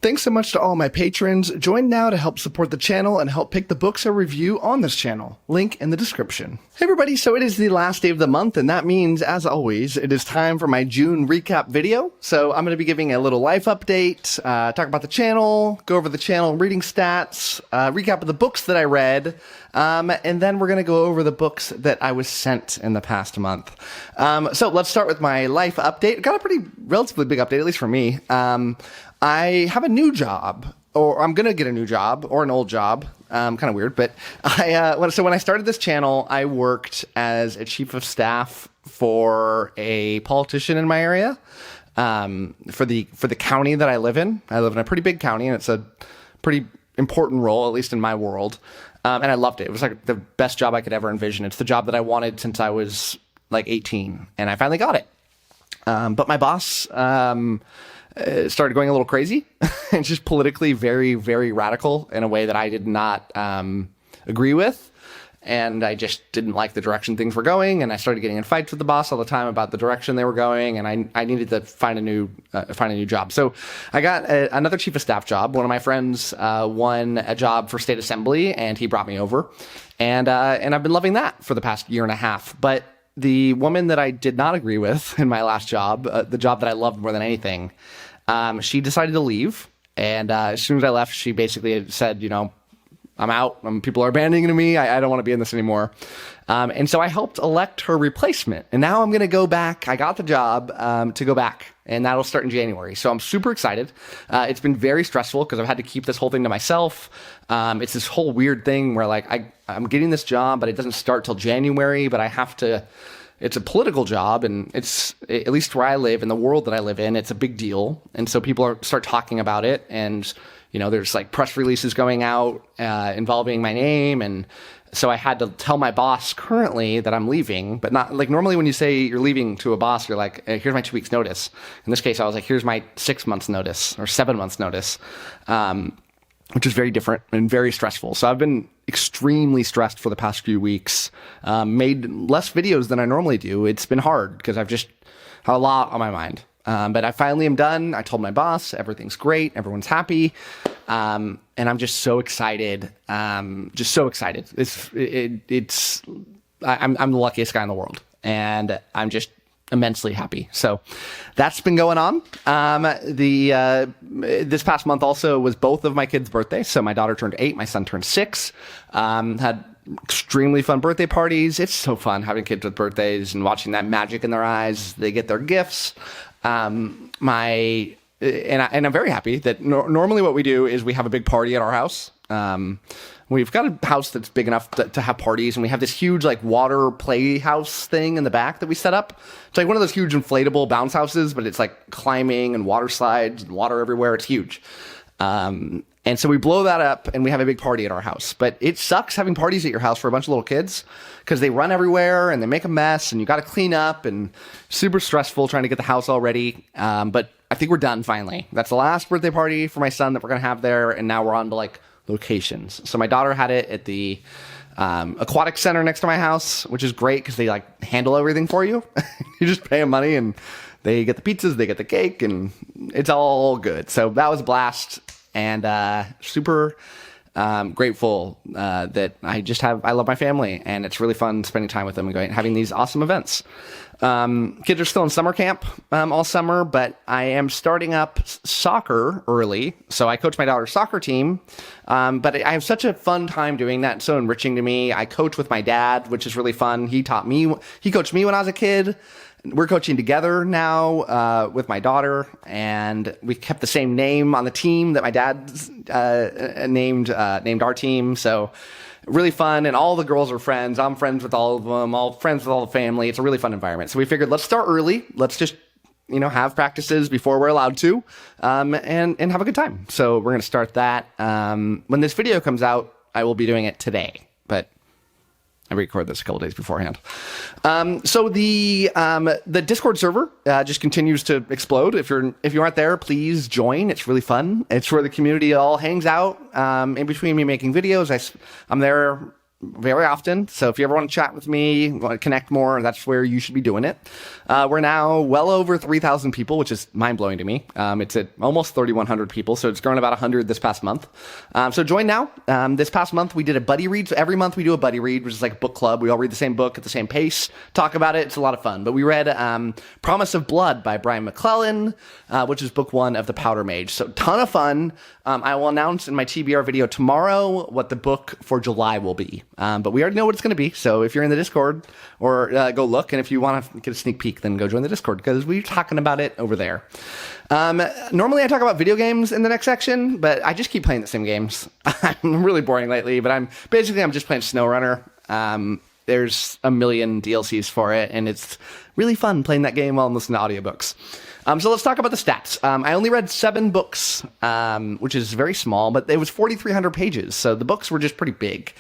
Thanks so much to all my patrons. Join now to help support the channel and help pick the books I review on this channel. Link in the description. Hey everybody, so it is the last day of the month, and that means, as always, it is time for my June recap video. So I'm going to be giving a little life update, talk about the channel, go over the channel reading stats, recap of the books that I read, and then we're going to go over the books that I was sent in the past month. So let's start with my life update. Got a pretty relatively big update, at least for me. I have a new job, or I'm going to get a new job, or an old job. Kind of weird, but so when I started this channel, I worked as a chief of staff for a politician in my area, for the county that I live in. I live in a pretty big county, and it's a pretty important role, at least in my world. And I loved it. It was like the best job I could ever envision. It's the job that I wanted since I was like 18, and I finally got it. But my boss, started going a little crazy and just politically very, very radical in a way that I did not agree with. And I just didn't like the direction things were going. And I started getting in fights with the boss all the time about the direction they were going. And I needed to find a new job. So I got another chief of staff job. One of my friends won a job for state assembly, and he brought me over. And I've been loving that for the past year and a half. But the woman that I did not agree with in my last job, the job that I loved more than anything, she decided to leave. And as soon as I left, she basically said, you know, I'm out. People are abandoning me. I don't want to be in this anymore. And so I helped elect her replacement. And now I'm going to go back. I got the job to go back. And that'll start in January. So I'm super excited. It's been very stressful because I've had to keep this whole thing to myself. It's this whole weird thing where like I'm getting this job, but it doesn't start till January. But I have to. It's a political job, and it's, at least where I live, in the world that I live in, it's a big deal. And so people start talking about it, and, you know, there's like press releases going out involving my name. And so I had to tell my boss currently that I'm leaving, but not like normally when you say you're leaving to a boss, you're like, here's my 2 weeks notice. In this case, I was like, here's my 6 months notice or 7 months notice, which is very different and very stressful. So I've been extremely stressed for the past few weeks, made less videos than I normally do. It's been hard because I've just had a lot on my mind. But I finally am done. I told my boss, everything's great. Everyone's happy. And I'm just so excited. Just so excited. I'm the luckiest guy in the world, and I'm just immensely happy. So that's been going on. This past month also was both of my kids' birthdays. So my daughter turned 8, my son turned 6. Had extremely fun birthday parties. It's so fun having kids with birthdays and watching that magic in their eyes. They get their gifts. And I'm very happy that normally what we do is we have a big party at our house. We've got a house that's big enough to have parties, and we have this huge like water playhouse thing in the back that we set up. It's like one of those huge inflatable bounce houses, but it's like climbing and water slides and water everywhere. It's huge. And so we blow that up, and we have a big party at our house. But it sucks having parties at your house for a bunch of little kids because they run everywhere and they make a mess, and you got to clean up, and super stressful trying to get the house all ready. But I think we're done finally. That's the last birthday party for my son that we're going to have there, and now we're on to like locations. So my daughter had it at the aquatic center next to my house, which is great because they like handle everything for you. You just pay them money, and they get the pizzas, they get the cake, and it's all good. So that was a blast, and super grateful that I love my family, and it's really fun spending time with them and having these awesome events. Kids are still in summer camp all summer, but I am starting up soccer early. So I coach my daughter's soccer team, but I have such a fun time doing that. It's so enriching to me. I coach with my dad, which is really fun. He coached me when I was a kid. We're coaching together now with my daughter, and we kept the same name on the team that my dad named our team. So really fun, and all the girls are friends. I'm friends with all of them, all friends with all the family. It's a really fun environment. So we figured, let's start early. Let's just, have practices before we're allowed to, and have a good time. So we're going to start that. When this video comes out, I will be doing it today, but I record this a couple days beforehand. So the Discord server just continues to explode. If you aren't there, please join. It's really fun. It's where the community all hangs out. In between me making videos, I'm there very often. So if you ever want to chat with me, want to connect more, that's where you should be doing it. We're now well over 3,000 people, which is mind-blowing to me. It's at almost 3,100 people, so it's grown about 100 this past month. So join now. This past month, we did a buddy read. So every month we do a buddy read, which is like a book club. We all read the same book at the same pace, talk about it. It's a lot of fun. But we read Promise of Blood by Brian McClellan, which is book 1 of the 𝐿 So ton of fun. I will announce in my TBR video tomorrow what the book for July will be. But we already know what it's going to be. So if you're in the Discord, or go look, and if you want to get a sneak peek, then go join the Discord, because we're talking about it over there. Normally I talk about video games in the next section, but I just keep playing the same games. I'm really boring lately, but I'm just playing SnowRunner. There's a million DLCs for it, and it's really fun playing that game while I'm listening to audiobooks. So let's talk about the stats. I only read 7 books, which is very small, but it was 4,300 pages, so the books were just pretty big.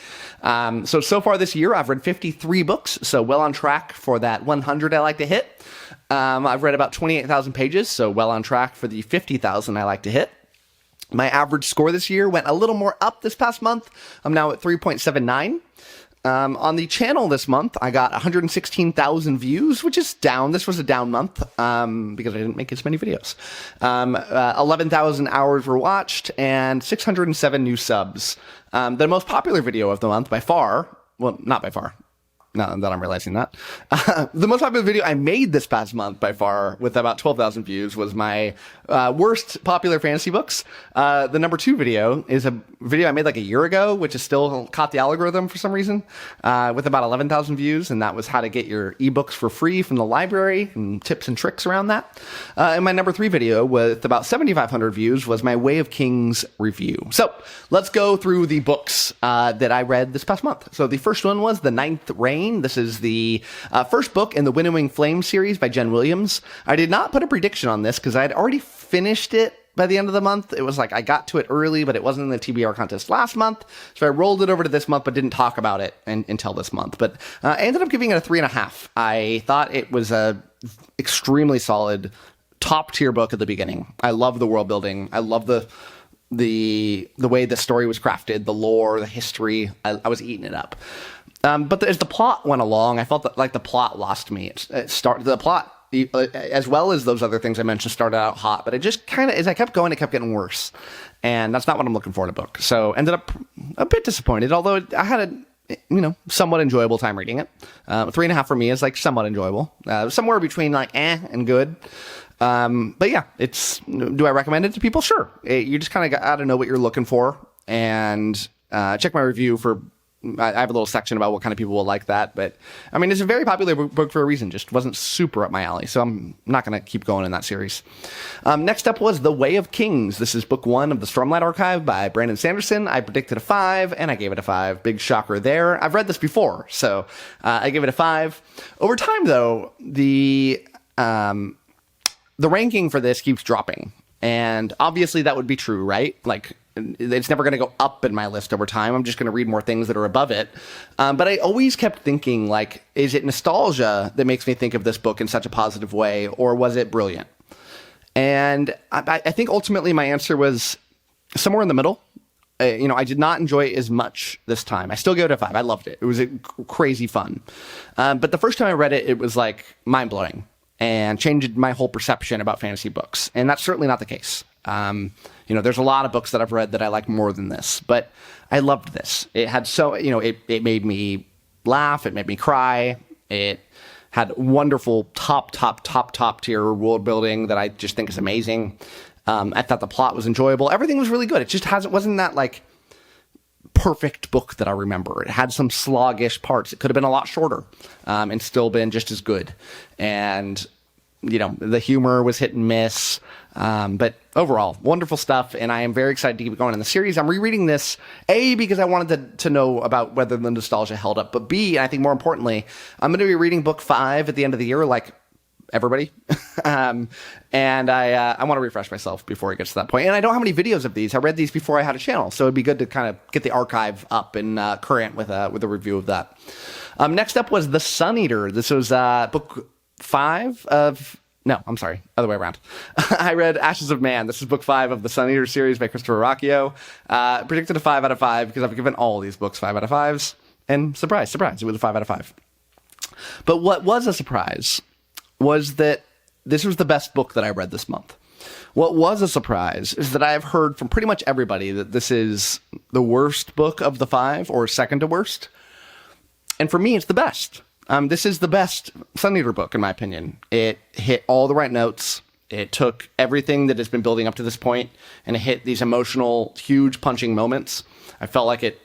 So far this year, I've read 53 books, so well on track for that 100 I like to hit. I've read about 28,000 pages, so well on track for the 50,000 I like to hit. My average score this year went a little more up this past month. I'm now at 3.79. On the channel this month, I got 116,000 views, which is down. This was a down month, because I didn't make as many videos. 11,000 hours were watched, and 607 new subs. The most popular video of the month by far, well, not by far, now that I'm realizing that. The most popular video I made this past month by far, with about 12,000 views, was my worst popular fantasy books. The number 2 video is a video I made like a year ago, which is still caught the algorithm for some reason, with about 11,000 views, and that was how to get your ebooks for free from the library, and tips and tricks around that. And my number 3 video with about 7,500 views was my 𝐻𝐻𝐻𝐿 review. So let's go through the books that I read this past month. So the first one was The Ninth Reign. This is the first book in the Winnowing Flame series by Jen Williams. I did not put a prediction on this because I had already finished it by the end of the month. It was like I got to it early, but it wasn't in the TBR contest last month. So I rolled it over to this month, but didn't talk about it until this month. But I ended up giving it a 3.5. I thought it was a extremely solid, top tier book at the beginning. I love the world building. I love the way the story was crafted, the lore, the history. I was eating it up. But as the plot went along, I felt that like the plot lost me. The plot, as well as those other things I mentioned, started out hot, but it just kind of, as I kept going, it kept getting worse. And that's not what I'm looking for in a book. So ended up a bit disappointed, although I had a, somewhat enjoyable time reading it. 3.5 for me is like somewhat enjoyable. Somewhere between like and good. But yeah, do I recommend it to people? Sure. You just kind of got to know what you're looking for, and check my review for, I have a little section about what kind of people will like that, but I mean, it's a very popular book for a reason, just wasn't super up my alley, so I'm not going to keep going in that series. Next up was The Way of Kings. This is book 1 of the Stormlight Archive by Brandon Sanderson. I predicted a 5, and I gave it a 5. Big shocker there. I've read this before, so I gave it a 5. Over time, though, the ranking for this keeps dropping, and obviously that would be true, right? Like, it's never going to go up in my list over time. I'm just going to read more things that are above it. But I always kept thinking, like, is it nostalgia that makes me think of this book in such a positive way, or was it brilliant? And I think ultimately my answer was somewhere in the middle. I did not enjoy it as much this time. I still gave it a 5. I loved it. It was crazy fun. But the first time I read it, it was like mind-blowing and changed my whole perception about fantasy books. And that's certainly not the case. There's a lot of books that I've read that I like more than this, but I loved this. It had it made me laugh. It made me cry. It had wonderful top tier world building that I just think is amazing. I thought the plot was enjoyable. Everything was really good. It just wasn't that like perfect book that I remember. It had some sloggish parts. It could have been a lot shorter, and still been just as good. And the humor was hit and miss. But overall, wonderful stuff, and I am very excited to keep going in the series. I'm rereading this, A, because I wanted to know about whether the nostalgia held up, but B, and I think more importantly, I'm going to be reading book 5 at the end of the year, like everybody. And I want to refresh myself before it gets to that point. And I don't have any videos of these. I read these before I had a channel, so it'd be good to kind of get the archive up and current with a review of that. Next up was The Sun Eater. This was book 5 of... No, I'm sorry. Other way around. I read Ashes of Man. This is book 5 of the Sun Eater series by Christopher Ruocchio. Predicted a 5 out of 5 because I've given all these books 5 out of 5s. And surprise, surprise, it was a 5 out of 5. But what was a surprise was that this was the best book that I read this month. What was a surprise is that I have heard from pretty much everybody that this is the worst book of the 5 or second to worst. And for me, it's the best. This is the best Sun Eater book, in my opinion. It hit all the right notes. It took everything that has been building up to this point, and it hit these emotional, huge punching moments. I felt like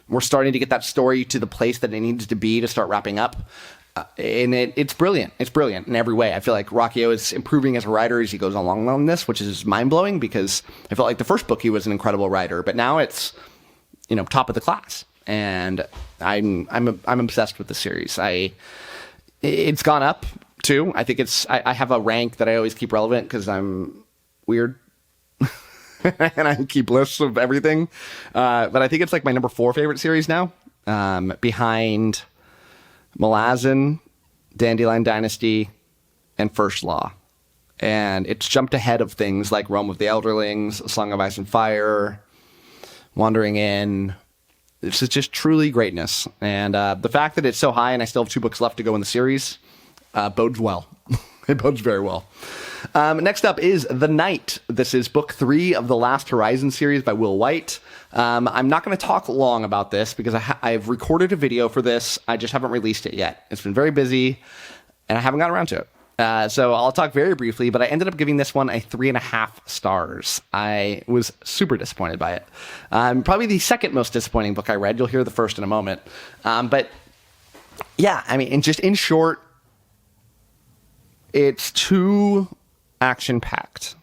we're starting to get that story to the place that it needs to be to start wrapping up. And it's brilliant. It's brilliant in every way. I feel like Rakio is improving as a writer as he goes along on this, which is mind-blowing because I felt like the first book he was an incredible writer, but now it's, top of the class. And I'm obsessed with the series. It's gone up too. I think I have a rank that I always keep relevant because I'm weird. And I keep lists of everything. But I think it's like my number 4 favorite series now, behind Malazan, Dandelion Dynasty, and First Law. And it's jumped ahead of things like Realm of the Elderlings, A Song of Ice and Fire, Wandering In. This is just truly greatness. And the fact that it's so high and I still have 2 books left to go in the series bodes well. It bodes very well. Next up is The Knight. This is book 3 of the Last Horizon series by Will White. I'm not going to talk long about this because I've recorded a video for this. I just haven't released it yet. It's been very busy, and I haven't gotten around to it. So I'll talk very briefly, but I ended up giving this one a 3.5 stars. I was super disappointed by it. Probably the second most disappointing book I read. You'll hear the first in a moment. But yeah, I mean, just in short, it's too action-packed.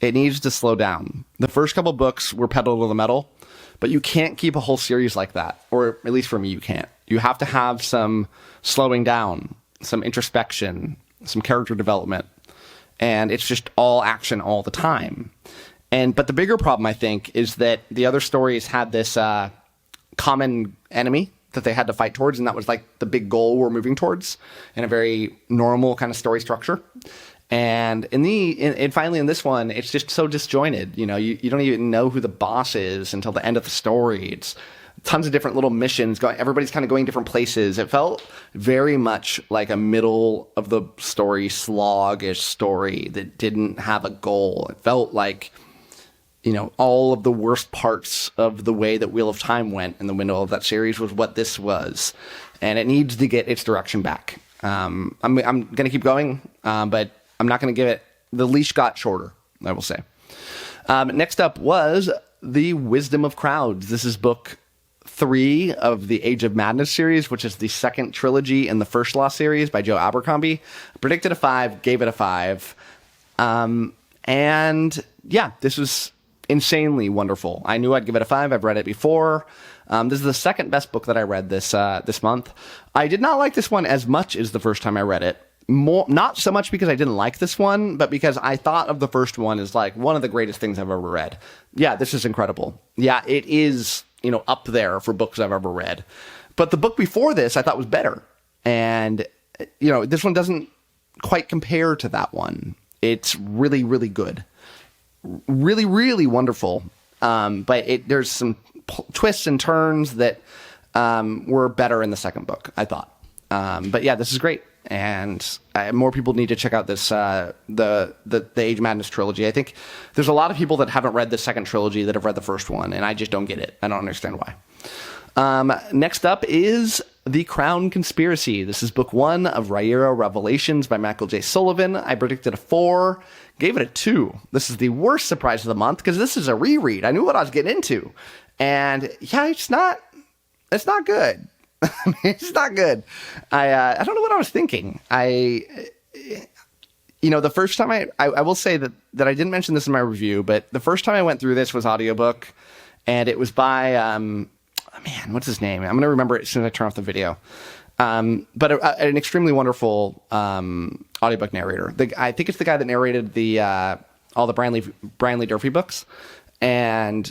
It needs to slow down. The first couple books were pedal to the metal, but you can't keep a whole series like that, or at least for me, you can't. You have to have some slowing down, some introspection, some character development, and it's just all action all the time. But the bigger problem, I think, is that the other stories had this common enemy that they had to fight towards, and that was like the big goal we're moving towards in a very normal kind of story structure. And finally in this one, it's just so disjointed. You don't even know who the boss is until the end of the story. It's tons of different little missions going. Everybody's kind of going different places. It felt very much like a middle of the story slog-ish story that didn't have a goal. It felt like, all of the worst parts of the way that Wheel of Time went in the window of that series was what this was. And it needs to get its direction back. I'm going to keep going, but I'm not going to give it... The leash got shorter, I will say. Next up was The Wisdom of Crowds. This is book 3 of the Age of Madness series, which is the second trilogy in the First Law series by Joe Abercrombie. Predicted a 5, gave it a 5. And yeah, this was insanely wonderful. I knew I'd give it a 5. I've read it before. This is the second best book that I read this month. I did not like this one as much as the first time I read it. Not so much because I didn't like this one, but because I thought of the first one as like one of the greatest things I've ever read. Yeah, this is incredible. Yeah, it is, up there for books I've ever read. But the book before this I thought was better. And, this one doesn't quite compare to that one. It's really, really good. Really, really wonderful. But there's some twists and turns that were better in the second book, I thought. But yeah, this is great. And more people need to check out this the Age of Madness trilogy. I think there's a lot of people that haven't read the second trilogy that have read the first one, and I just don't get it. I don't understand why. Next up is The Crown Conspiracy. This is book 1 of Rhaenyra Revelations by Michael J. Sullivan. I predicted a 4, gave it a 2. This is the worst surprise of the month because this is a reread. I knew what I was getting into, and yeah, it's not good. It's not good. I don't know what I was thinking. The first time I will say that I didn't mention this in my review, but the first time I went through this was audiobook, and it was by, what's his name? I'm going to remember it as soon as I turn off the video. But an extremely wonderful audiobook narrator. I think it's the guy that narrated all the Brian Lee Durfee books. And,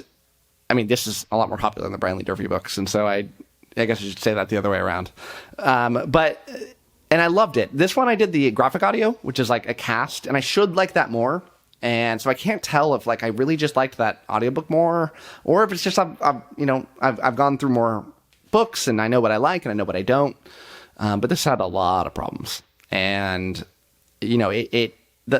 this is a lot more popular than the Brian Lee Durfee books, and so I guess I should say that the other way around. And I loved it. This one I did the graphic audio, which is like a cast, and I should like that more. And so I can't tell if I really just liked that audiobook more, or if it's just I've gone through more books, and I know what I like and I know what I don't. But this had a lot of problems. And, you know,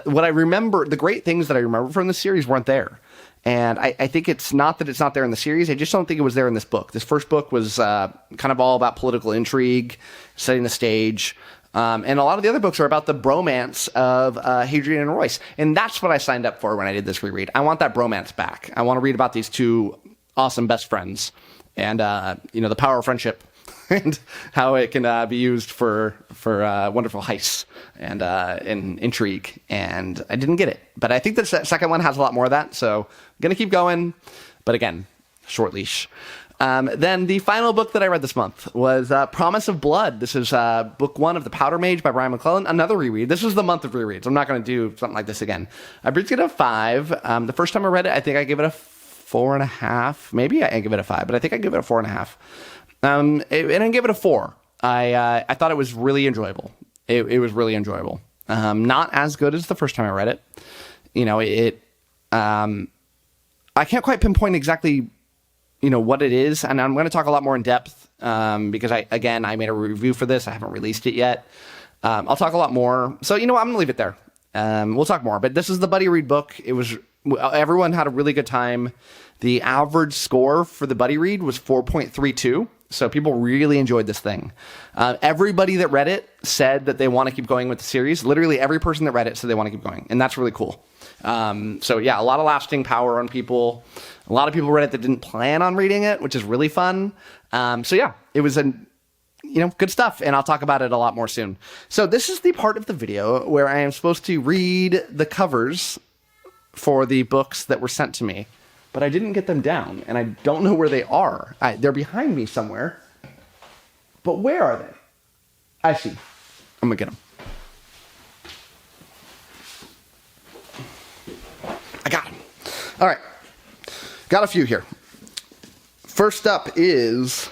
what I remember, the great things that I remember from the series weren't there. And I think it's not that it's not there in the series. I just don't think it was there in this book. This first book was kind of all about political intrigue, setting the stage. And a lot of the other books are about the bromance of Hadrian and Royce. And that's what I signed up for when I did this reread. I want that bromance back. I want to read about these two awesome best friends and, you know, the power of friendship and how it can be used for wonderful heists and intrigue. And I didn't get it. But I think the second one has a lot more of that. So I'm going to keep going. But again, short leash. Then the final book that I read this month was Promise of Blood. This is book 1 of The Powder Mage by Brian McClellan. Another reread. This was the month of rereads. I'm not going to do something like this again. I bridged it a 5. The first time I read it, I think I gave it a 4.5. Maybe I give it a 5, but I think I give it a 4.5. And I gave it a 4. I thought it was really enjoyable. It was really enjoyable. Not as good as the first time I read it. You know, I can't quite pinpoint exactly, you know, what it is. And I'm going to talk a lot more in depth because I made a review for this. I haven't released it yet. I'll talk a lot more. So, you know what? I'm going to leave it there. We'll talk more. But this is the buddy read book. Everyone had a really good time. The average score for the buddy read was 4.32. So people really enjoyed this thing. Everybody that read it said that they want to keep going with the series. Literally every person that read it said they want to keep going. And that's really cool. So yeah, a lot of lasting power on people. A lot of people read it that didn't plan on reading it, which is really fun. So yeah, it was good stuff. And I'll talk about it a lot more soon. So this is the part of the video where I am supposed to read the covers for the books that were sent to me. But I didn't get them down, and I don't know where they are. They're behind me somewhere. But where are they? I see. I'm going to get them. I got them. All right. Got a few here. First up is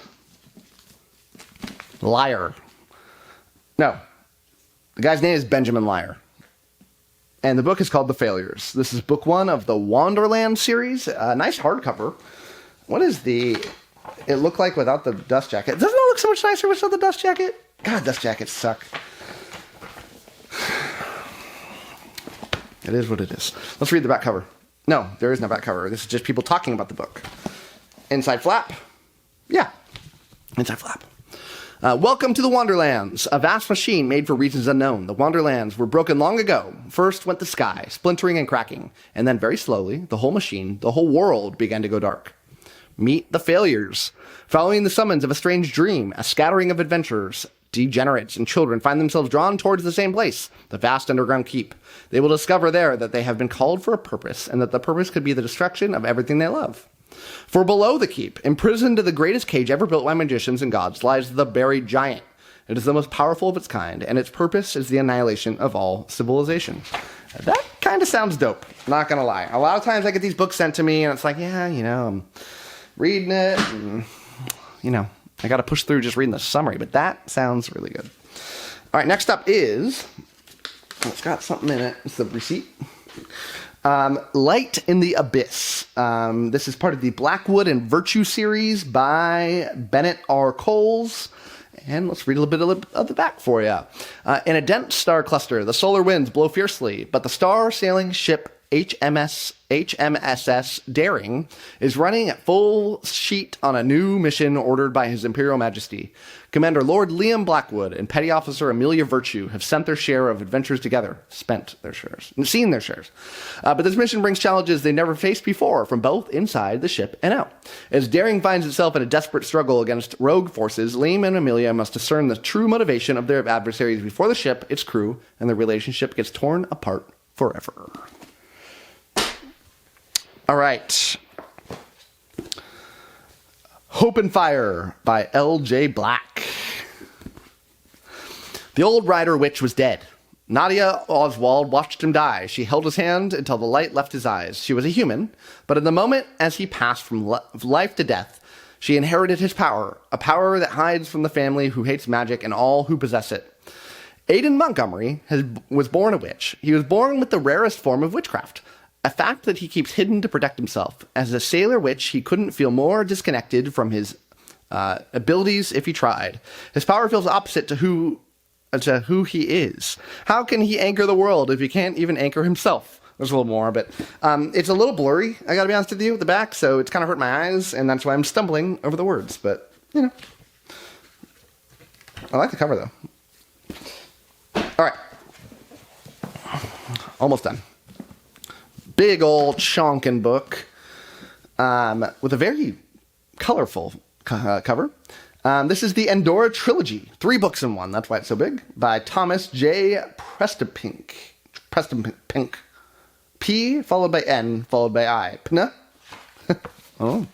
Liar. No. The guy's name is Benjamin Liar. And the book is called The Failures. This is book 1 of the Wanderland series. Nice hardcover. What is it look like without the dust jacket? Doesn't it look so much nicer without the dust jacket? God, dust jackets suck. It is what it is. Let's read the back cover. No, there is no back cover. This is just people talking about the book. Inside flap. Yeah. Inside flap. Welcome to the Wanderlands, a vast machine made for reasons unknown. The Wanderlands were broken long ago. First went the sky, splintering and cracking, and then very slowly, the whole machine, the whole world began to go dark. Meet the Failures. Following the summons of a strange dream, a scattering of adventurers, degenerates, and children find themselves drawn towards the same place, the vast underground keep. They will discover there that they have been called for a purpose, and that the purpose could be the destruction of everything they love. For below the keep, imprisoned in the greatest cage ever built by magicians and gods, lies the buried giant. It is the most powerful of its kind, and its purpose is the annihilation of all civilization. That kind of sounds dope, not gonna lie. A lot of times I get these books sent to me, and it's like, yeah, you know, I'm reading it, and, you know, I gotta push through just reading the summary, but that sounds really good. All right, next up is, it's got something in it. It's the receipt. Light in the Abyss. This is part of the Blackwood and Virtue series by Bennett R. Coles. And let's read a little bit of the back for you. In a dense star cluster, the solar winds blow fiercely, but the star-sailing ship HMSS Daring is running at full sheet on a new mission ordered by His Imperial Majesty. Commander Lord Liam Blackwood and Petty Officer Amelia Virtue have sent their share of adventures together, seen their shares. But this mission brings challenges they never faced before from both inside the ship and out. As Daring finds itself in a desperate struggle against rogue forces, Liam and Amelia must discern the true motivation of their adversaries before the ship, its crew, and their relationship gets torn apart forever. All right. Hope and Fire by L.J. Black. The old rider witch was dead. Nadia Oswald watched him die. She held his hand until the light left his eyes. She was a human, but in the moment as he passed from life to death, she inherited his power, a power that hides from the family who hates magic and all who possess it. Aidan Montgomery was born a witch. He was born with the rarest form of witchcraft, a fact that he keeps hidden to protect himself. As a sailor witch, he couldn't feel more disconnected from his abilities if he tried. His power feels opposite to who he is. How can he anchor the world if he can't even anchor himself? There's a little more, but it's a little blurry, I gotta be honest with you, the back, so it's kind of hurt my eyes, and that's why I'm stumbling over the words, but, you know. I like the cover, though. All right. Almost done. Big old chonkin' book with a very colorful cover. This is the Endora Trilogy, 3 books in one, that's why it's so big, by Thomas J. Prestonpink. P followed by N followed by I. Pna? Oh. All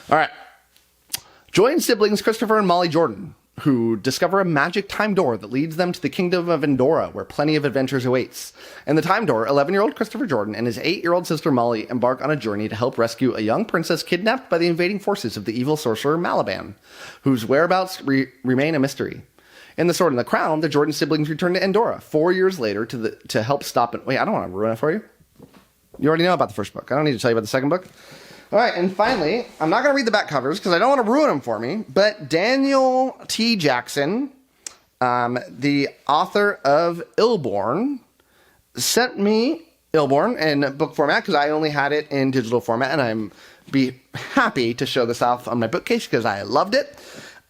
right. Join siblings Christopher and Molly Jordan, who discover a magic time door that leads them to the kingdom of Endora, where plenty of adventures awaits. In the time door, 11-year-old Christopher Jordan and his 8-year-old sister Molly embark on a journey to help rescue a young princess kidnapped by the invading forces of the evil sorcerer Malaban, whose whereabouts remain a mystery. In The Sword and the Crown, the Jordan siblings return to Endora 4 years later to help stop it. Wait, I don't want to ruin it for you. You already know about the first book. I don't need to tell you about the second book. All right, and finally, I'm not going to read the back covers because I don't want to ruin them for me, but Daniel T. Jackson, the author of 𝐒𝐿born, sent me 𝐒𝐿born in book format because I only had it in digital format, and I'm be happy to show this off on my bookcase because I loved it.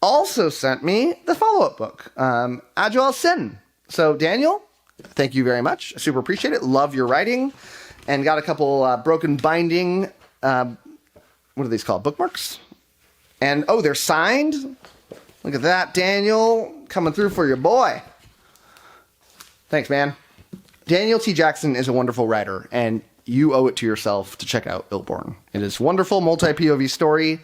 Also sent me the follow-up book, 𝐒𝐿𝐿. So Daniel, thank you very much. Super appreciate it. Love your writing. And got a couple broken binding, what are these called? Bookmarks? And, oh, they're signed. Look at that, Daniel, coming through for your boy. Thanks, man. Daniel T. Jackson is a wonderful writer, and you owe it to yourself to check out 𝐒𝐿born. It is a wonderful multi-POV story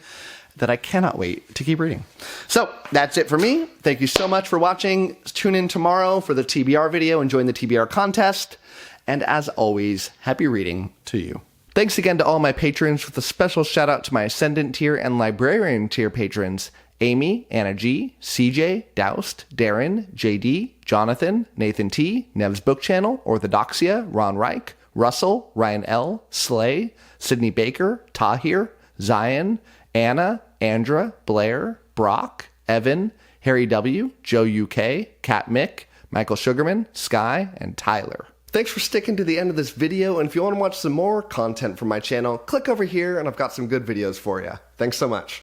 that I cannot wait to keep reading. So, that's it for me. Thank you so much for watching. Tune in tomorrow for the TBR video and join the TBR contest. And as always, happy reading to you. Thanks again to all my patrons, with a special shout out to my Ascendant tier and Librarian tier patrons, Amy, Anna G, CJ, Doust, Darren, JD, Jonathan, Nathan T, Nev's Book Channel, 𝐿𝐿𝐴, Ron Reich, Russell, Ryan L, Slay, Sydney Baker, Tahir, Zion, Anna, Andra, Blair, Brock, Evan, Harry W, Joe UK, Kat Mick, Michael Sugarman, Sky, and Tyler. Thanks for sticking to the end of this video, and if you want to watch some more content from my channel, click over here and I've got some good videos for you. Thanks so much.